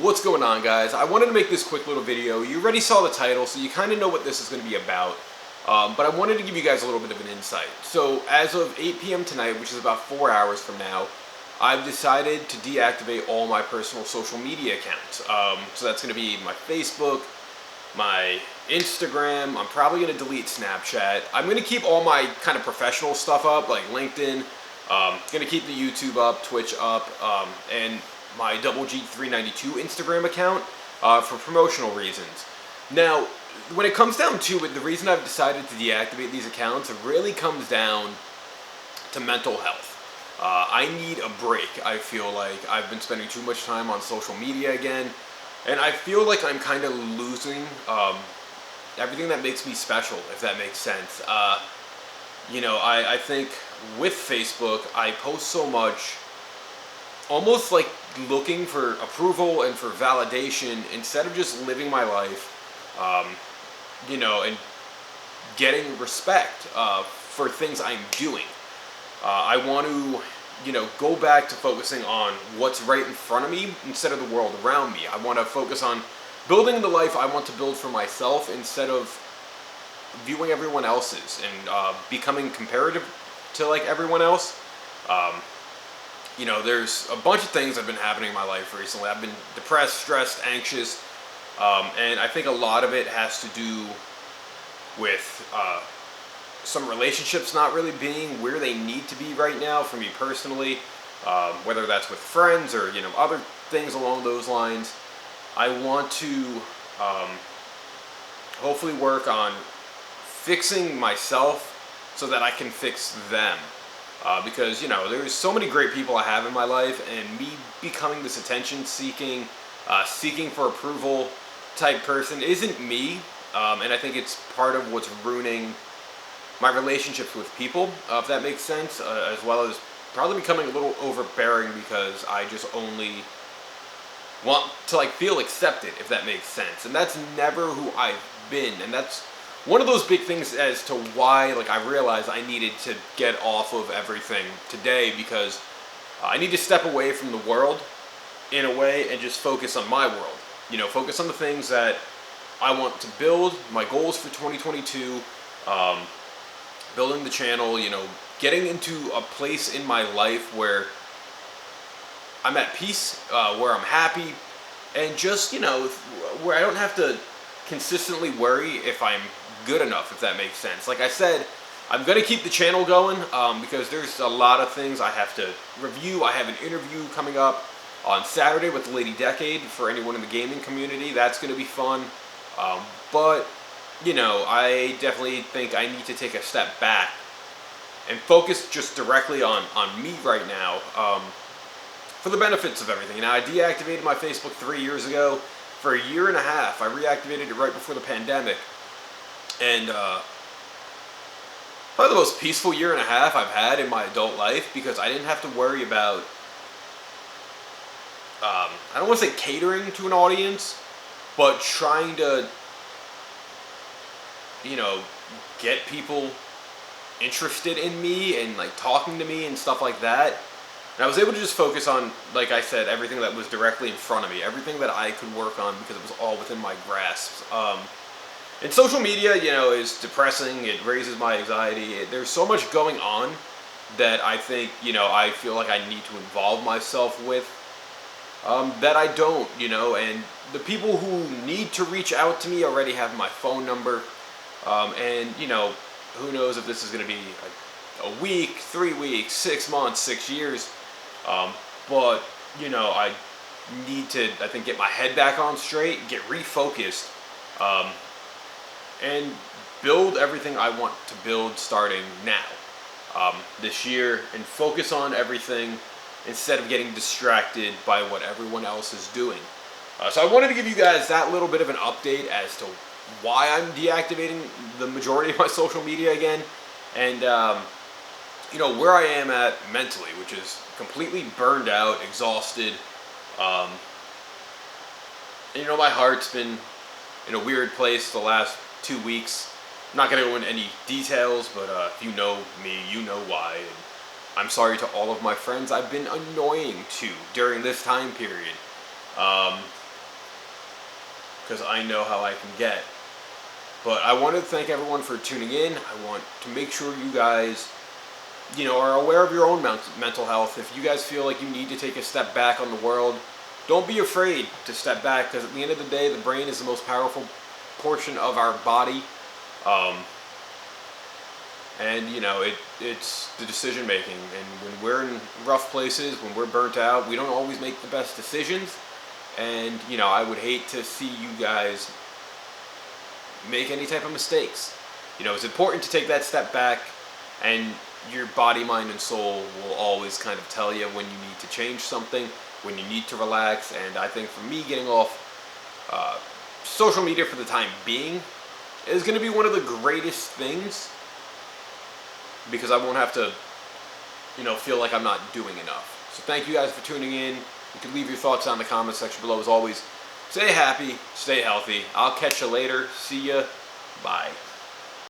What's going on, guys? I wanted to make this quick little video. You already saw the title, so you kind of know what this is going to be about. But I wanted to give you guys a little bit of an insight. So as of 8 p.m. tonight, which is about 4 hours from now, I've decided to deactivate all my personal social media accounts. So that's going to be my Facebook, my Instagram. I'm probably going to delete Snapchat. I'm going to keep all my kind of professional stuff up, like LinkedIn. Going to keep the YouTube up, Twitch up, and my Double G392 Instagram account for promotional reasons. Now, when it comes down to it, the reason I've decided to deactivate these accounts, it really comes down to mental health. I need a break. I feel like I've been spending too much time on social media again, and I feel like I'm kind of losing everything that makes me special, if that makes sense. I think with Facebook, I post so much, almost like looking for approval and for validation instead of just living my life, and getting respect for things I'm doing. I want to, go back to focusing on what's right in front of me instead of the world around me. I want to focus on building the life I want to build for myself instead of viewing everyone else's and becoming comparative to like everyone else. There's a bunch of things that have been happening in my life recently. I've been depressed, stressed, anxious, and I think a lot of it has to do with some relationships not really being where they need to be right now for me personally, whether that's with friends or, other things along those lines. I want to hopefully work on fixing myself so that I can fix them. Because, there's so many great people I have in my life, and me becoming this attention-seeking, seeking for approval type person isn't me, and I think it's part of what's ruining my relationships with people, if that makes sense, as well as probably becoming a little overbearing because I just only want to feel accepted, if that makes sense, and that's never who I've been, and that's one of those big things as to why I realized I needed to get off of everything today, because I need to step away from the world in a way and just focus on my world. Focus on the things that I want to build, my goals for 2022, building the channel, getting into a place in my life where I'm at peace, where I'm happy, and just, where I don't have to consistently worry if I'm good enough, if that makes sense. Like I said, I'm going to keep the channel going because there's a lot of things I have to review. I have an interview coming up on Saturday with Lady Decade for anyone in the gaming community. That's going to be fun. But I definitely think I need to take a step back and focus just directly on me right now for the benefits of everything. Now, I deactivated my Facebook 3 years ago. For a year and a half, I reactivated it right before the pandemic. And probably the most peaceful year and a half I've had in my adult life, because I didn't have to worry about, I don't want to say catering to an audience, but trying to, get people interested in me and talking to me and stuff like that. And I was able to just focus on, like I said, everything that was directly in front of me, everything that I could work on because it was all within my grasp. And social media, is depressing. It raises my anxiety. There's so much going on that I think, I feel like I need to involve myself with that I don't, and the people who need to reach out to me already have my phone number. And, who knows if this is going to be a week, 3 weeks, 6 months, 6 years. But, I need to, I think, get my head back on straight, get refocused, and build everything I want to build starting now, this year, and focus on everything instead of getting distracted by what everyone else is doing. So I wanted to give you guys that little bit of an update as to why I'm deactivating the majority of my social media again, and where I am at mentally, which is completely burned out, exhausted. My heart's been in a weird place the last 2 weeks. I'm not going to go into any details, but if you know me, you know why. And I'm sorry to all of my friends I've been annoying to during this time period. because I know how I can get. But I want to thank everyone for tuning in. I want to make sure you guys, are aware of your own mental health. If you guys feel like you need to take a step back on the world, don't be afraid to step back, because at the end of the day, the brain is the most powerful portion of our body. And it's the decision making. And when we're in rough places, when we're burnt out, we don't always make the best decisions. And I would hate to see you guys make any type of mistakes. It's important to take that step back, and your body, mind, and soul will always kind of tell you when you need to change something, when you need to relax. And I think for me, getting off social media for the time being is going to be one of the greatest things, because I won't have to, feel like I'm not doing enough. So thank you guys for tuning in. You can leave your thoughts down in the comment section below. As always, stay happy, stay healthy. I'll catch you later. See ya. Bye.